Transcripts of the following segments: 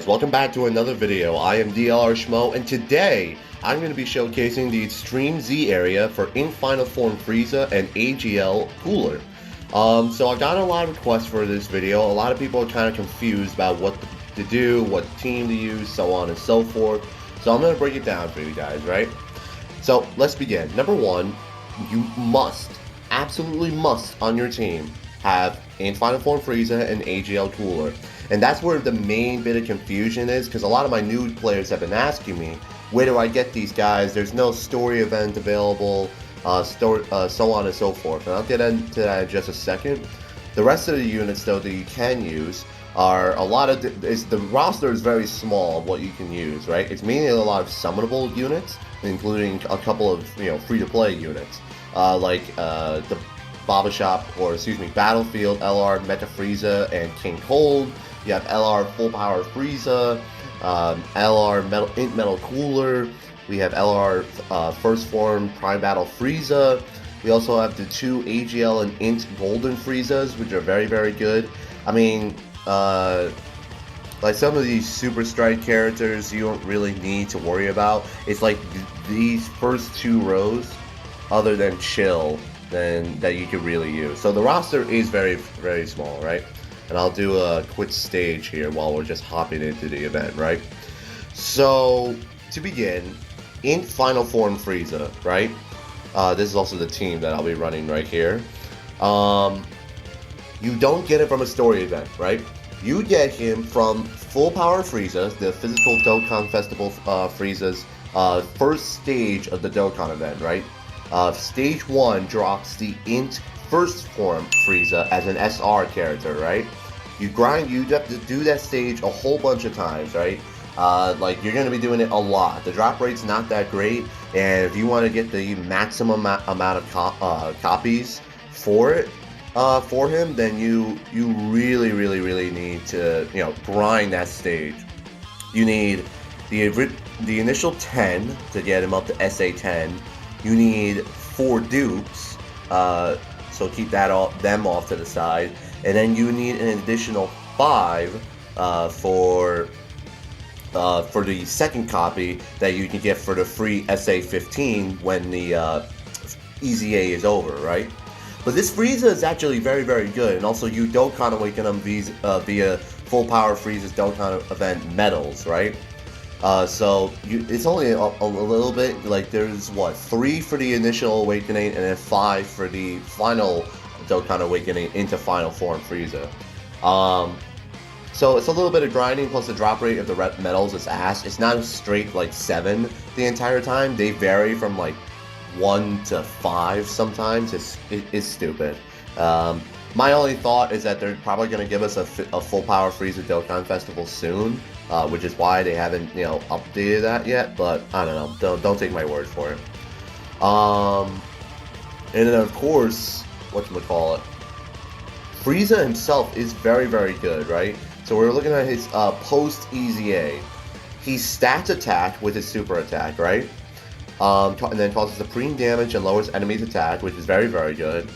Welcome back to another video. I am thelrschmo, and today I'm going to be showcasing the Extreme Z area for in Final Form Frieza and AGL Cooler. So I've gotten a lot of requests for this video. A lot of people are kind of confused about what to do, what team to use, so on and so forth. So I'm going to break it down for you guys, right? So let's begin. Number one, you must, absolutely must on your team have in Final Form Frieza and AGL Cooler. And that's where the main bit of confusion is, because a lot of my new players have been asking me, where do I get these guys? There's no story event available, so on and so forth. And I'll get into that in just a second. The rest of the units, though, that you can use are a lot of... the roster is very small of what you can use, right? It's mainly a lot of summonable units, including a couple of, free-to-play units, like the Battlefield, LR Mecha Frieza, and King Cold. You have LR Full Power Frieza, LR INT Metal Cooler. We have LR First Form Prime Battle Frieza. We also have the two AGL and INT Golden Friezas, which are very, very good. I mean, like some of these Super Strike characters you don't really need to worry about. It's like these first two rows, other than Chill, that you could really use. So the roster is very, very small, right? And I'll do a quick stage here while we're just hopping into the event, right? So, to begin, in Final Form Frieza, right? This is also the team that I'll be running right here. You don't get it from a story event, right? You get him from Full Power Frieza, the physical Dokkan Festival Frieza's first stage of the Dokkan event, right? Stage 1 drops the INT First Form Frieza as an SR character, right? You have to do that stage a whole bunch of times, right? Like, you're going to be doing it a lot. The drop rate's not that great, and if you want to get the maximum amount of copies for it, for him, then you really, really, really need to, grind that stage. You need the initial 10 to get him up to SA 10. You need 4 dupes, so keep them off to the side, and then you need an additional 5 for the second copy that you can get for the free SA 15 when the EZA is over, right? But this Frieza is actually very, very good, and also you Dokkan awaken him via Full Power Frieza's Dokkan event medals, right? So it's only a little bit, like there's 3 for the initial awakening and then 5 for the final Dokkan awakening into Final Form Frieza. So it's a little bit of grinding, plus the drop rate of the medals is ass. It's not straight like 7 the entire time. They vary from like 1 to 5 sometimes. It's stupid. My only thought is that they're probably going to give us a Full Power Frieza Dokkan Festival soon, which is why they haven't, updated that yet, but I don't know. Don't take my word for it. And then, of course, whatchamacallit, Frieza himself is very, very good, right? So we're looking at his post-EZA. He stats attack with his super attack, right? And then causes supreme damage and lowers enemy's attack, which is very, very good.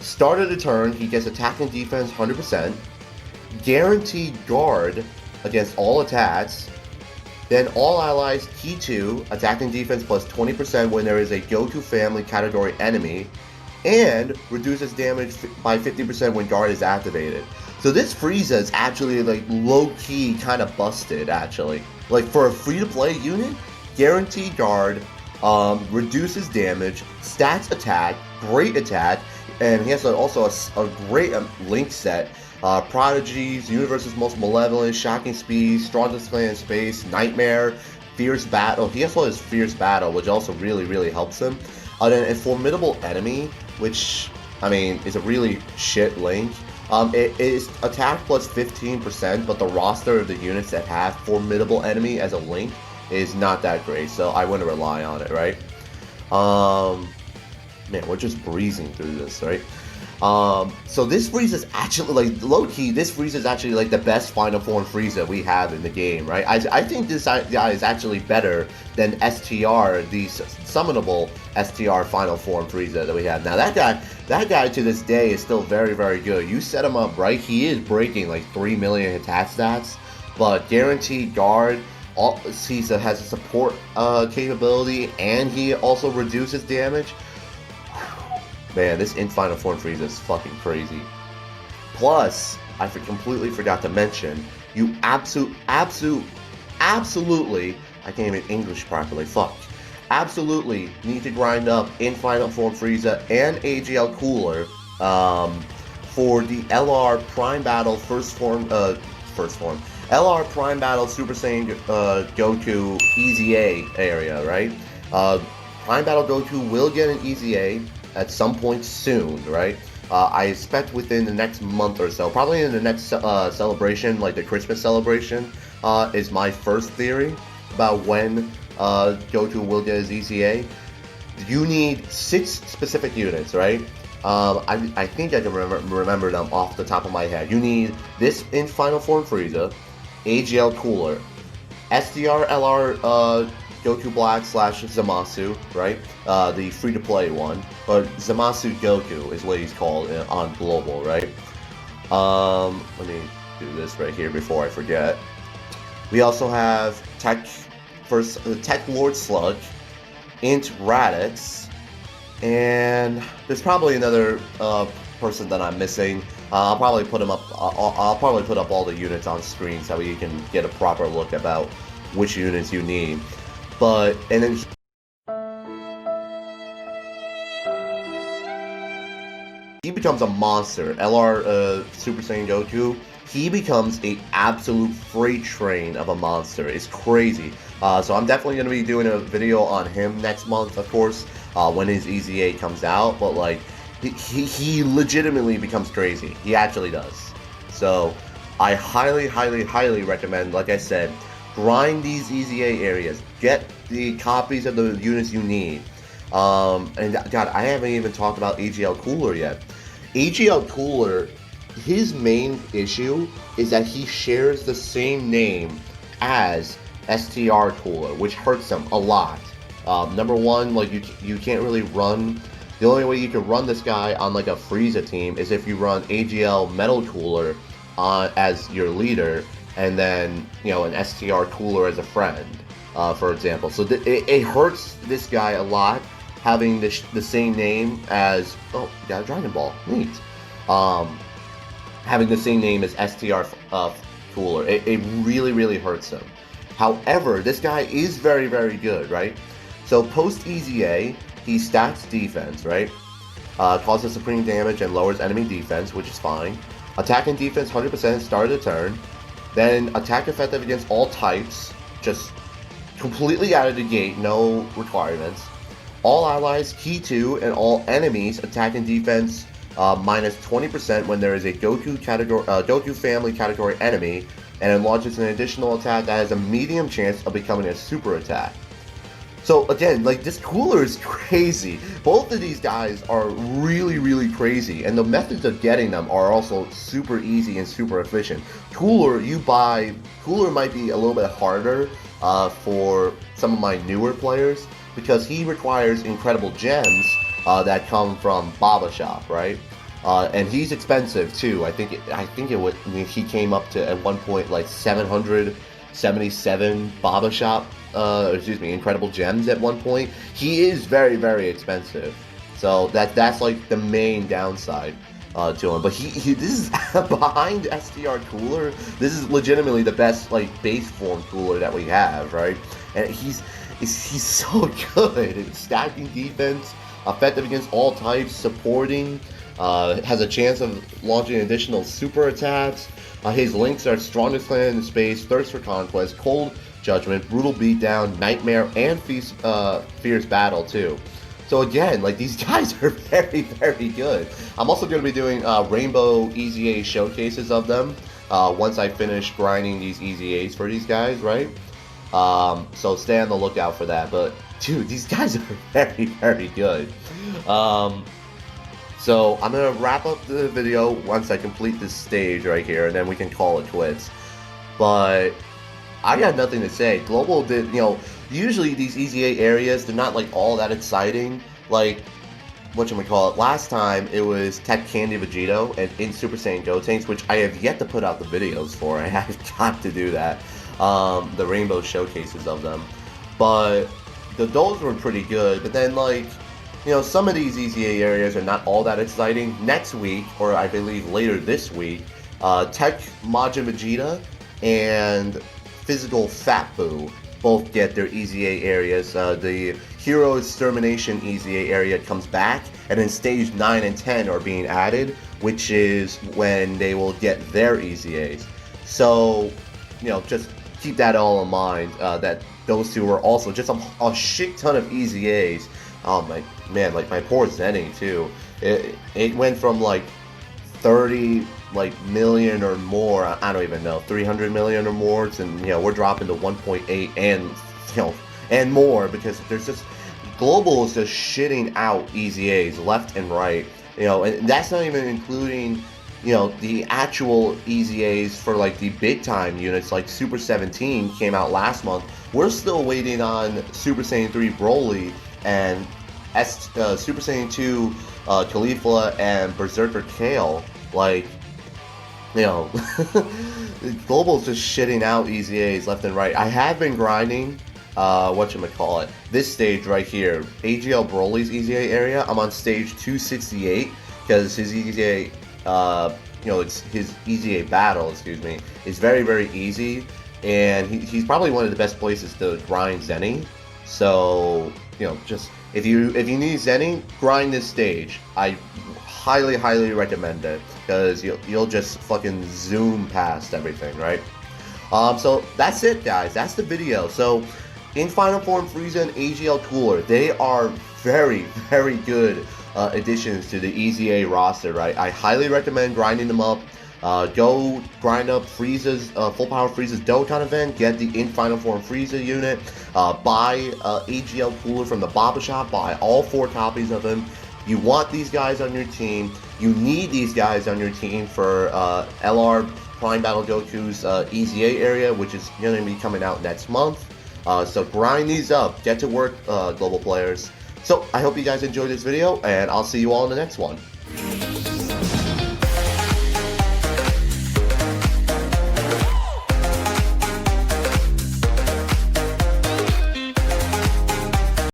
Start of the turn, he gets attack and defense 100%, guaranteed guard against all attacks, then all allies key 2, attack and defense plus 20% when there is a Goku family category enemy, and reduces damage by 50% when guard is activated. So this Frieza is actually like low-key kind of busted, actually. Like for a free-to-play unit, guaranteed guard, reduces damage, stats attack, great attack, and he has also a great link set. Prodigies, Universe's Most Malevolent, Shocking Speed, Strongest Clan in Space, Nightmare, Fierce Battle. He also has Fierce Battle, which also really, really helps him. Then a Formidable Enemy, which, I mean, is a really shit link. It is attack plus 15%, but the roster of the units that have Formidable Enemy as a link is not that great, so I wouldn't rely on it, right? Man, we're just breezing through this, right? So this Frieza is actually, like, low-key, this Frieza is actually, like, the best Final Form Frieza we have in the game, right? I think this guy is actually better than STR, the summonable STR Final Form Frieza that we have. Now, that guy to this day is still very, very good. You set him up right, he is breaking, like, 3 million attack stats. but guaranteed guard. Caesar has a support capability, and he also reduces damage. Man, this INT Final Form Frieza is fucking crazy. Plus, I completely forgot to mention, you absolutely, I can't even English properly, fuck. Absolutely need to grind up INT Final Form Frieza and AGL Cooler for the LR Prime Battle LR Prime Battle Super Saiyan Goku EZA area, right? Prime Battle Goku will get an EZA at some point soon, right? I expect within the next month or so, probably in the next celebration, like the Christmas celebration, is my first theory about when Goku will get his EZA. You need 6 specific units, right? I think I can remember them off the top of my head. You need this INT Final Form Frieza, AGL Cooler, SDR LR Goku Black / Zamasu, right? The free-to-play one, but Zamasu Goku is what he's called on Global, right? Let me do this right here before I forget. We also have Tech Lord Slug, INT Raditz, and there's probably another person that I'm missing. I'll probably put him up. I'll probably put up all the units on screen so you can get a proper look about which units you need. But and then he becomes a monster. LR Super Saiyan Goku. He becomes a absolute freight train of a monster. It's crazy. So I'm definitely going to be doing a video on him next month, of course, when his EZA comes out. But like, he legitimately becomes crazy. He actually does. So I highly recommend, like I said, grind these EZA areas. Get the copies of the units you need. And God, I haven't even talked about AGL Cooler yet. AGL Cooler, his main issue is that he shares the same name as STR Cooler, which hurts him a lot. Number one, like you can't really run. The only way you can run this guy on like a Frieza team is if you run AGL Metal Cooler as your leader, and then an STR Cooler as a friend, for example. So it hurts this guy a lot having the same name as you got a Dragon Ball, neat. Having the same name as STR Cooler, it really hurts him. However, this guy is very good, right? So post EZA, he stacks defense, right? Causes supreme damage and lowers enemy defense, which is fine. Attack and defense 100% start of the turn. Then attack effective against all types, just completely out of the gate, no requirements. All allies key to and all enemies attack and defense minus 20% when there is a Goku family category enemy, and it launches an additional attack that has a medium chance of becoming a super attack. So again, like, this Cooler is crazy. Both of these guys are really crazy, and the methods of getting them are also super easy and super efficient. Cooler might be a little bit harder for some of my newer players, because he requires incredible gems that come from Baba Shop, right? And he's expensive too. I think he came up to at one point like 777 Baba Shop, incredible gems at one point. He is very expensive. So that's like the main downside to him. But this is behind STR Cooler. This is legitimately the best like base form Cooler that we have, right? And he's so good at stacking defense, effective against all types, supporting, has a chance of launching additional super attacks. His links are Strongest Clan in Space, Thirst for Conquest, Cold Judgment, Brutal Beatdown, Nightmare, and Fierce Battle too. So again, like, these guys are very good. I'm also going to be doing Rainbow EZA showcases of them once I finish grinding these EZAs for these guys, right? So stay on the lookout for that. But dude, these guys are very good. So I'm gonna wrap up the video once I complete this stage right here, and then we can call it quits. But I got nothing to say. Global did, usually these EZA areas, they're not like all that exciting. Like, whatchamacallit, last time it was Tech Candy Vegito and INT Super Saiyan Gotenks, which I have yet to put out the videos for. I have got to do that. The rainbow showcases of them. But those were pretty good. But then, like, you know, some of these EZA areas are not all that exciting. Next week, or I believe later this week, Tech Majin Vegeta and Physical Fat Boo both get their EZA areas. The Hero Extermination EZA area comes back, and then stage 9 and 10 are being added, which is when they will get their EZAs. So, you know, just keep that all in mind, that those two are also just a shit ton of EZAs. Oh my man, like my poor Zenny too. It went from like 30 million or more, I don't even know, 300 million or more, and you know, we're dropping to 1.8 and you know, and more, because there's just global is just shitting out EZAs left and right, you know, and that's not even including, you know, the actual EZAs for like the big time units. Like Super 17 came out last month. We're still waiting on Super Saiyan 3 Broly and Super Saiyan 2 Caulifla and Berserker Kale. Like, you know, Global's just shitting out EZAs left and right. I have been grinding, whatchamacallit, this stage right here, AGL Broly's EZA area. I'm on stage 268, because his EZA, you know, it's his EZA battle, excuse me, is very, very easy, and he's probably one of the best places to grind Zenny. So, you know, just, if you need Zenny, grind this stage. I highly, highly recommend it, because you'll just fucking zoom past everything, right? So that's it, guys. That's the video. So in Final Form, Frieza and AGL Cooler, they are very, very good additions to the EZA roster, right? I highly recommend grinding them up. Go grind up Frieza's Full Power Frieza's Dokkan event. Get the INT Final Form Frieza unit. Buy AGL Cooler from the Baba Shop. Buy all 4 copies of him. You want these guys on your team. You need these guys on your team for LR Prime Battle Goku's EZA area, which is going to be coming out next month. So grind these up. Get to work, global players. So I hope you guys enjoyed this video, and I'll see you all in the next one.